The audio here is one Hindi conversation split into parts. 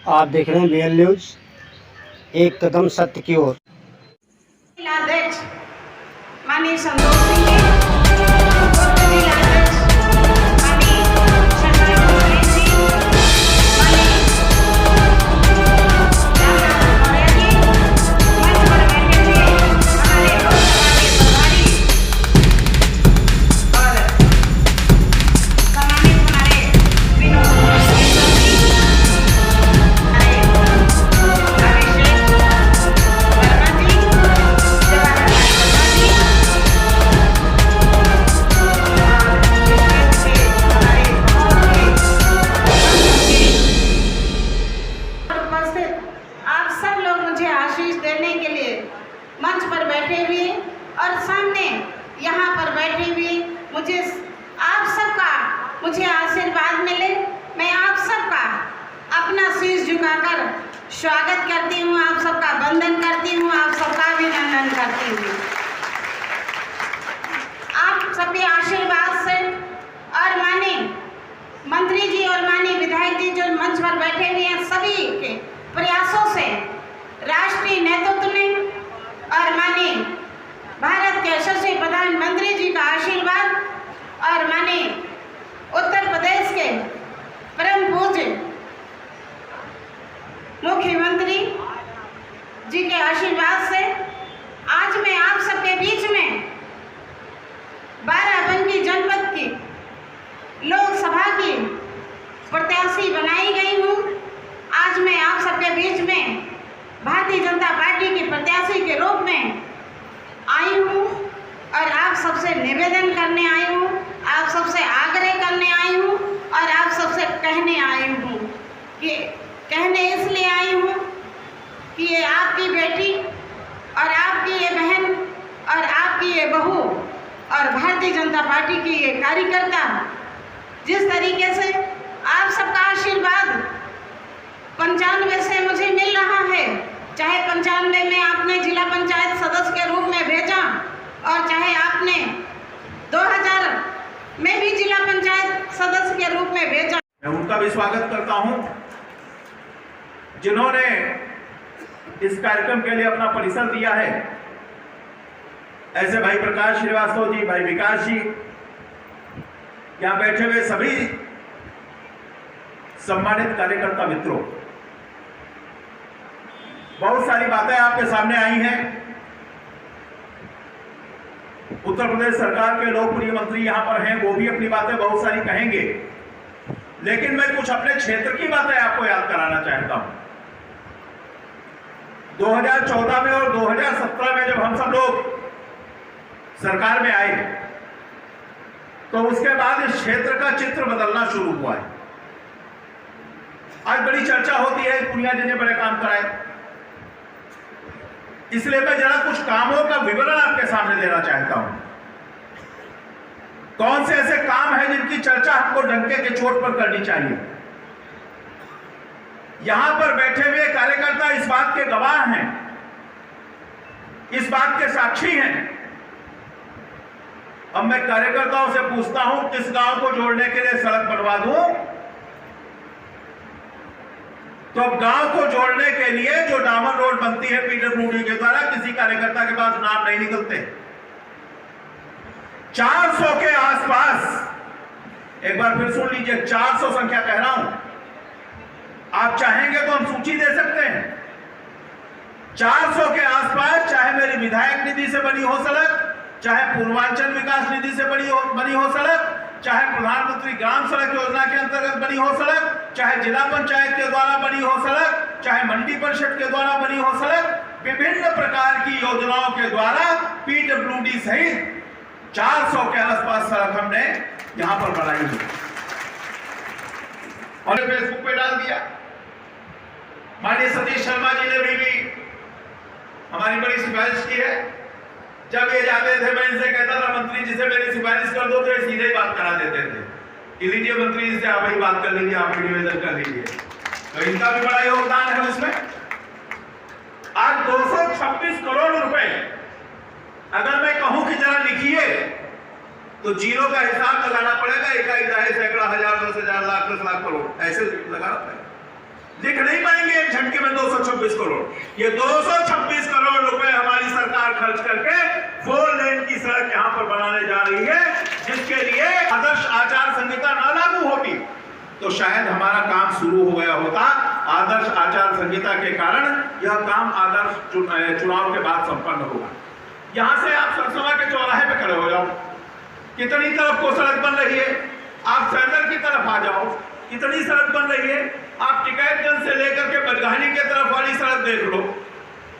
आप देख रहे हैं BL न्यूज, एक कदम सत्य की ओर। अध्यक्ष माननीय संतोष सिंह जी, पूर्व जिलाध्यक्ष माननीय शंकर सुरेश जी, माननीय रामनाथ मौर्य जी, मंच पर बैठे हुए हमारे लोकसभा के प्रभारी और सम्मानित हमारे विनोद मिश्रा जी, हमारे अभिषेक वर्मा जी, जवाहरलाल शर्मा जी, और इसमें से हमारे उपस्थित आप सब लोग मुझे आशीष देने के लिए मंच पर बैठे हुए और सामने यहाँ पर बैठे हुए मुझे आप सबका मुझे आशीर्वाद मिले। मैं आप सबका अपना शीश झुकाकर स्वागत करती हूँ, आप सबका वंदन करती हूँ, आप सबका अभिनंदन करती हूँ। आप सबके आशीर्वाद से और माननीय मंत्री जी और माननीय विधायक जी जो मंच पर बैठे हुए हैं, सभी के प्रयासों से राष्ट्रीय नेतृत्व ने और माननीय भारत के यशस्वी प्रधानमंत्री जी का आशीर्वाद और माननीय उत्तर प्रदेश के परम पूज्य मुख्यमंत्री जी के आशीर्वाद से आज मैं आप सबके बीच में बाराबंकी जनपद की लोकसभा की प्रत्याशी बनाई गई हूँ। आज मैं आप सबके बीच में भारतीय जनता पार्टी के प्रत्याशी के रूप में आई हूँ और आप सबसे निवेदन करने आई हूँ, आप सबसे आग्रह करने आई हूँ और आप सबसे कहने आई हूँ कि कहने इसलिए आई हूँ कि ये आपकी बेटी और आपकी ये बहन और आपकी ये बहू और भारतीय जनता पार्टी की ये कार्यकर्ता जिस तरीके से आप सबका आशीर्वाद 95 से मुझे मिल रहा है, चाहे 95 में आपने जिला पंचायत सदस्य के रूप में भेजा और चाहे आपने 2000 में भी जिला पंचायत सदस्य के रूप में भेजा। मैं उनका भी स्वागत करता हूं जिन्होंने इस कार्यक्रम के लिए अपना परिसर दिया है। ऐसे भाई प्रकाश श्रीवास्तव जी, भाई विकास जी, यहां बैठे हुए सभी सम्मानित कार्यकर्ता मित्रों, बहुत सारी बातें आपके सामने आई हैं। उत्तर प्रदेश सरकार के लोकप्रिय मंत्री यहां पर हैं, वो भी अपनी बातें बहुत सारी कहेंगे, लेकिन मैं कुछ अपने क्षेत्र की बातें आपको याद कराना चाहता हूं। 2014 में और 2017 में जब हम सब लोग सरकार में आए तो उसके बाद इस क्षेत्र का चित्र बदलना शुरू हुआ है। आज बड़ी चर्चा होती है दुनिया जिन्हें बड़े काम कराए, इसलिए मैं जरा कुछ कामों का विवरण आपके सामने देना चाहता हूं। कौन से ऐसे काम हैं जिनकी चर्चा हमको डंके के चोट पर करनी चाहिए। यहां पर बैठे हुए कार्यकर्ता इस बात के गवाह हैं, इस बात के साक्षी हैं। अब मैं कार्यकर्ताओं से पूछता हूं, किस गांव को जोड़ने के लिए सड़क बनवा दूं? तो अब गांव को जोड़ने के लिए जो डामर रोड बनती है PWD के द्वारा, किसी कार्यकर्ता के पास नाम नहीं निकलते। 400 के आसपास, एक बार फिर सुन लीजिए, 400 संख्या कह रहा हूं। आप चाहेंगे तो हम सूची दे सकते हैं। 400 के आसपास, चाहे मेरी विधायक निधि से बनी हो सड़क, चाहे पूर्वांचल विकास निधि से बनी हो सड़क, चाहे प्रधानमंत्री ग्राम सड़क योजना के अंतर्गत बनी हो सड़क, चाहे जिला पंचायत के द्वारा बनी हो सड़क, चाहे मंडी परिषद के द्वारा बनी हो सड़क, विभिन्न प्रकार की योजनाओं के द्वारा PWD सहित 400 के आसपास सड़क हमने यहां पर बनाई है और फेसबुक पे डाल दिया। माननीय सतीश शर्मा जी ने भी हमारी बड़ी सिफारिश की है। जब ये जाते थे मैं इनसे कहता था मंत्री जी से मेरी सिफारिश कर दो, तो ये सीधे ही बात करा देते थे कि लीजिए मंत्री जी से आप ही बात कर लीजिए, आप ही निवेदन कर लीजिए। तो इनका भी बड़ा योगदान है उसमें। आज 226 करोड़ रुपए अगर मैं कहूं कि जरा लिखिए तो जीरो का हिसाब लगाना पड़ेगा। इकाई, दहाई, सैकड़ा, हजार, 10,000, लाख, 10 लाख करोड़ ऐसे लगाना पड़ेगा। लिख नहीं पाएंगे एक झटके में 226 करोड़। ये 226 करोड़ रुपए हमारी सरकार खर्च करके 4 लेन की सड़क यहां पर बनाने जा रही है, जिसके लिए आदर्श आचार संहिता न लागू होती तो शायद हमारा काम शुरू हो गया होता। आदर्श आचार संहिता के कारण यह काम आदर्श चुनाव के बाद संपन्न होगा। यहां से आप सरसों के चौराहे पे खड़े हो जाओ, कितनी तरफ को सड़क बन रही है। आप सैंडल की तरफ आ जाओ, कितनी सड़क बन रही है। आप टिकैतगंज से लेकर के बजगानी के तरफ वाली सड़क देख लो।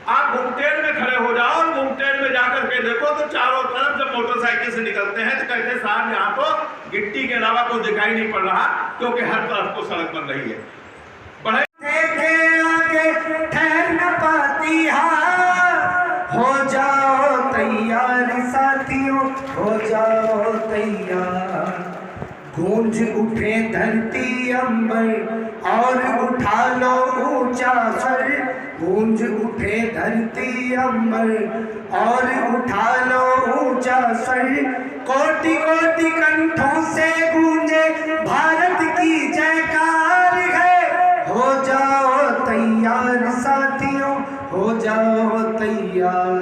आप घुमटेल में खड़े हो जाओ और घुमटेल में जाकर के देखो तो चारों तरफ जब मोटरसाइकिल से निकलते हैं तो कहते हैं साहब यहाँ तो गिट्टी के अलावा कुछ दिखाई नहीं पड़ रहा, क्योंकि हर तरफ को सड़क बन रही है। बड़े देखे आगे ठहर न पाती हो जाओ तैयार साथियों, हो जाओ तैयार। गूंज उठे धरती अंबर और उठा लो ऊंचा सर, गूंज उठे धरती अंबर और उठा लो ऊंचा सर। कोटि कोटि कंठों से गूंजे भारत की जयकार है, हो जाओ तैयार साथियों, हो जाओ तैयार।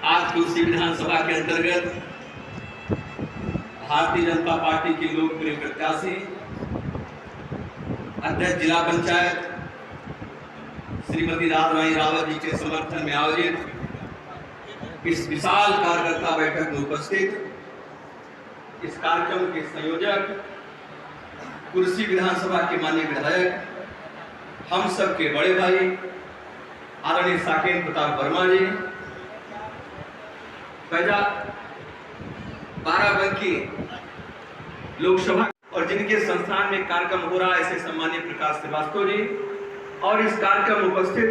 आज कुर्सी विधानसभा के अंतर्गत भारतीय जनता पार्टी की लोकप्रिय प्रत्याशी अध्यक्ष जिला पंचायत श्रीमती राजरानी रावत जी के समर्थन में आयोजित इस विशाल कार्यकर्ता बैठक में उपस्थित इस कार्यक्रम के संयोजक कुर्सी विधानसभा के माननीय विधायक, हम सब के बड़े भाई आदरणीय साकेत प्रताप वर्मा जी, पैदा बाराबंकी लोकसभा और जिनके संस्थान में कार्यक्रम हो रहा है ऐसे सम्मानीय प्रकाश श्रीवास्तव जी, और इस कार्यक्रम में उपस्थित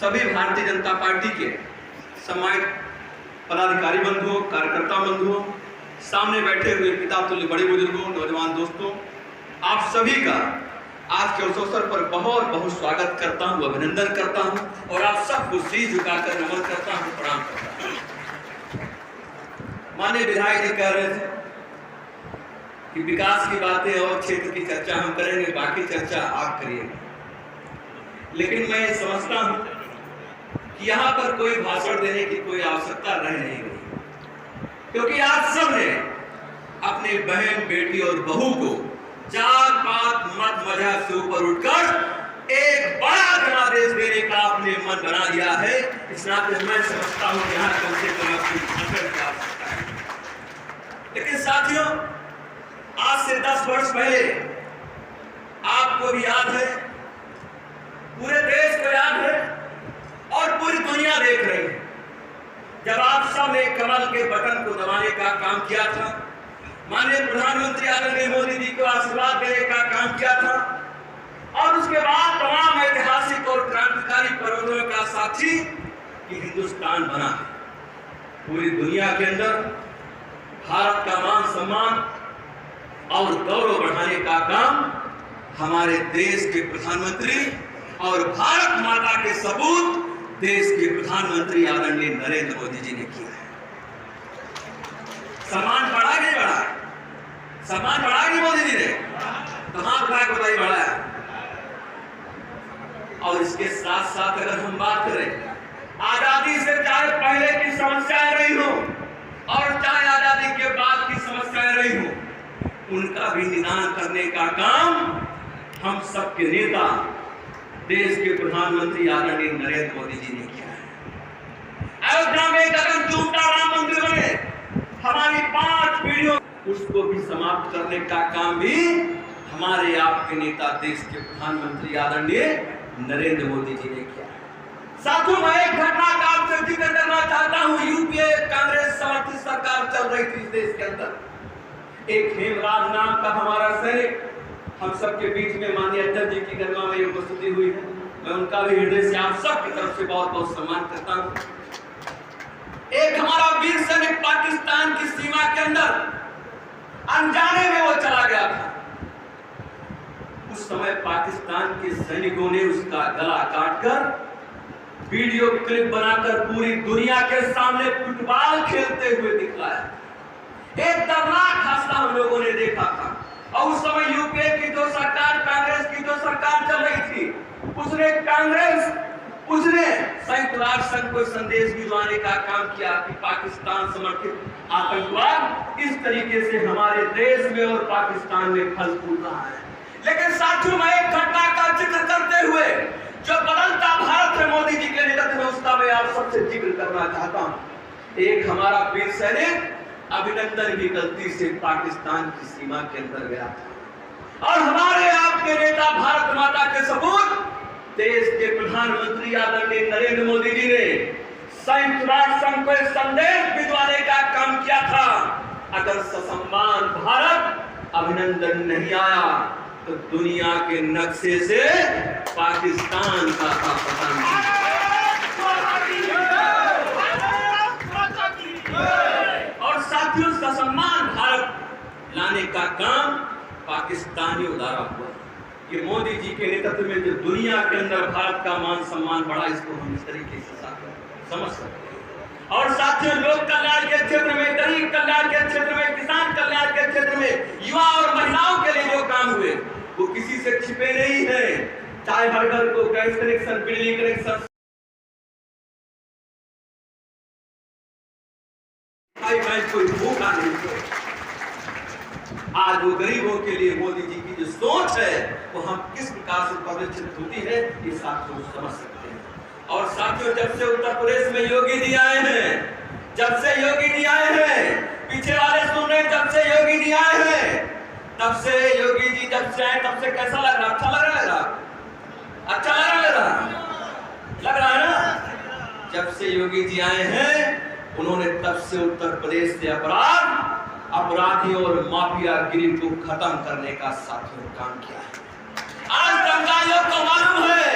सभी भारतीय जनता पार्टी के सम्मानित पदाधिकारी बंधुओं, कार्यकर्ता बंधुओं, सामने बैठे हुए पिता तुल्य बड़े बुजुर्गों, नौजवान दोस्तों, आप सभी का आज के अवसर पर बहुत बहुत स्वागत करता हूं, अभिनंदन करता हूं और आप सबको शीश झुकाकर नमन करता हूं, प्रणाम करता हूं। माननीय विधायक जी कह रहे थे कि विकास की बातें और क्षेत्र की चर्चा हम करेंगे, बाकी चर्चा आप करिएगा। लेकिन मैं समझता हूं कि यहाँ पर कोई भाषण देने की कोई आवश्यकता रह नहीं गई, क्योंकि आप सब ने अपने बहन, बेटी और बहू को जात पात मत मजहब से ऊपर उठकर एक बड़ा जनादेश देने का आपने मन बना दिया है। इस नाते मैं समझता हूं यहाँ कम से कम आपकी भाषण की आवश्यकता है। लेकिन साथियों, आज से 10 वर्ष पहले आपको भी याद है, पूरे देश को याद है और पूरी दुनिया देख रही है, जब आप सब ने कमल के बटन को दबाने का काम किया था, माननीय प्रधानमंत्री आदरणीय मोदी जी को आशीर्वाद देने का काम किया था, और उसके बाद तमाम ऐतिहासिक और क्रांतिकारी परिवर्तनों का साक्षी कि हिंदुस्तान बना है। पूरी दुनिया के अंदर भारत का मान सम्मान और गौरव बढ़ाने का काम हमारे देश के प्रधानमंत्री और भारत माता के सबूत देश के प्रधानमंत्री आदरणीय नरेंद्र मोदी जी ने किया है। सम्मान बढ़ा नहीं बढ़ा? सम्मान बढ़ा नहीं मोदी जी ने? कहां बताइए बढ़ाया? और इसके साथ साथ अगर हम बात करें, आजादी से चाहे पहले की समस्याएं रही हो और चाहे आजादी के बाद की समस्याएं रही हो, उनका भी निदान करने का काम हम सबके नेता देश के प्रधानमंत्री आदरणीय नरेंद्र मोदी जी ने किया है। अयोध्या में गगन चूमता राम मंदिर बने, हमारी 5 पीढ़ियों, उसको भी समाप्त करने का काम भी हमारे आपके नेता देश के प्रधानमंत्री आदरणीय नरेंद्र मोदी जी ने किया। साथियों, मैं एक घटना का आपसे जिक्र करना चाहता हूं। यूपीए कांग्रेस समर्थित सरकार चल रही थी इस देश के अंदर। एक हेमराज नाम का हमारा सैनिक हम सबके बीच में माननीय अध्यक्ष जी की गरिमा में उपस्थिति हुई है, मैं उनका भी हृदय से आप सबकी तरफ से बहुत बहुत सम्मान करता हूं। एक हमारा वीर सैनिक पाकिस्तान की सीमा के अंदर अनजाने में वो चला गया था। उस समय पाकिस्तान के सैनिकों ने उसका गला काटकर वीडियो क्लिप बनाकर पूरी दुनिया के सामने फुटबॉल खेलते हुए दिखाया। एक दर्दनाक हादसा हम लोगों ने देखा था, और उस समय यूपीए की जो सरकार उसने कांग्रेस, उसने संयुक्त राष्ट्र संघ को संदेश भिजवाने का काम किया कि पाकिस्तान समर्थित आतंकवाद इस तरीके से हमारे देश में और पाकिस्तान में फल फूल रहा है। लेकिन साथियों, मैं एक घटना का जिक्र करते हुए जो बदलता भारत में मोदी जी के नेतृत्व में, उसका मैं आप सबसे जिक्र करना चाहता हूं। एक हमारा वीर सैनिक अभिनंदन भी गलती से पाकिस्तान की सीमा के अंदर गया था और हमारे आपके नेता भारत माता के सपूत देश के प्रधानमंत्री आदरणीय नरेंद्र मोदी जी ने संयुक्त राष्ट्र संघ को संदेश भिजवाने का काम किया था। अगर ससम्मान भारत अभिनंदन नहीं आया तो दुनिया के नक्शे से पाकिस्तान का पता नहीं। और साथियों, ससम्मान भारत लाने का काम पाकिस्तानियों द्वारा हुआ। ये मोदी जी के नेतृत्व में जो दुनिया के अंदर भारत का मान सम्मान बढ़ा, इसको हम इस तरीके से समझ सकते हैं। और साथियों, लोक कल्याण के क्षेत्र में, गरीब कल्याण के क्षेत्र में, किसान कल्याण के क्षेत्र में, युवा और महिलाओं के लिए जो काम हुए वो किसी से छिपे नहीं है। चाहे हर घर को गैस कनेक्शन, बिजली कनेक्शन, कोई भूखा नहीं है। आज वो गरीबों के लिए मोदी जी की जो सोच है वो हम किस प्रकार से परिलक्षित होती है, ये साथियों समझ सकते हैं। और साथियों, जब से उत्तर प्रदेश में योगी जी आए हैं, जब से योगी जी आए हैं, पीछे वाले सुन रहे हैं, जब से योगी जी आए हैं, तब से योगी जी जब से आए तब से कैसा लग रहा? अच्छा लग रहा है? अच्छा लग रहा है ना? जब से योगी जी आए हैं, उन्होंने तब से उत्तर प्रदेश से अपराधियों और माफियागिरी को खत्म करने का साथियों काम किया है। आज दंगाइयों को मालूम है,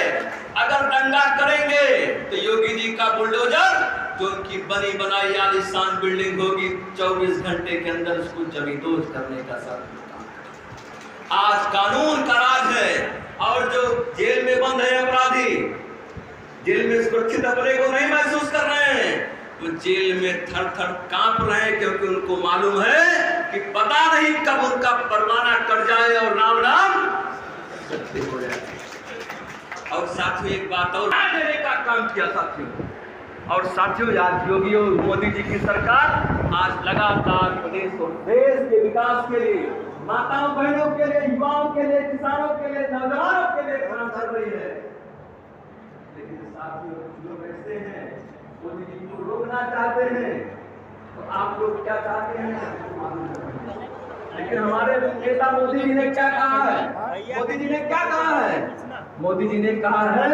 अगर दंगा करेंगे तो योगी जी का बुलडोजर, जो उनकी बनी बनाई आलीशान बिल्डिंग होगी, 24 घंटे के अंदर उसको जमींदोज करने का साथियों काम। आज कानून का राज है और जो जेल में बंद है अपराधी, जेल में सुरक्षित अपने को नहीं महसूस कर रहे हैं, वो जेल में थर थर कांप रहे हैं, क्योंकि उनको मालूम है कि पता नहीं कब उनका परवाना कट जाए और नाम सत्य हो जाए। और साथियों, एक बात और देने का काम किया साथियों। और साथियों, आज योगी और मोदी जी की सरकार आज लगातार प्रदेश और देश के विकास के लिए, माताओं बहनों के लिए, युवाओं के लिए, किसानों के लिए, नौजवानों के लिए काम कर रही है। लेकिन साथियों, लोग ऐसे हैं मोदी जी को रोकना चाहते हैं, तो आप लोग क्या चाहते हैं? लेकिन हमारे नेता मोदी जी ने क्या कहा है? मोदी जी ने क्या कहा है? मोदी जी ने कहा है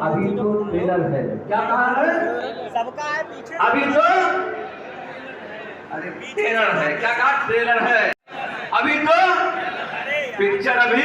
अभी तो ट्रेलर है। क्या कहा है? सबका है पीछे, अभी तो ट्रेलर है। क्या कहा? ट्रेलर है। अभी तो पिक्चर अभी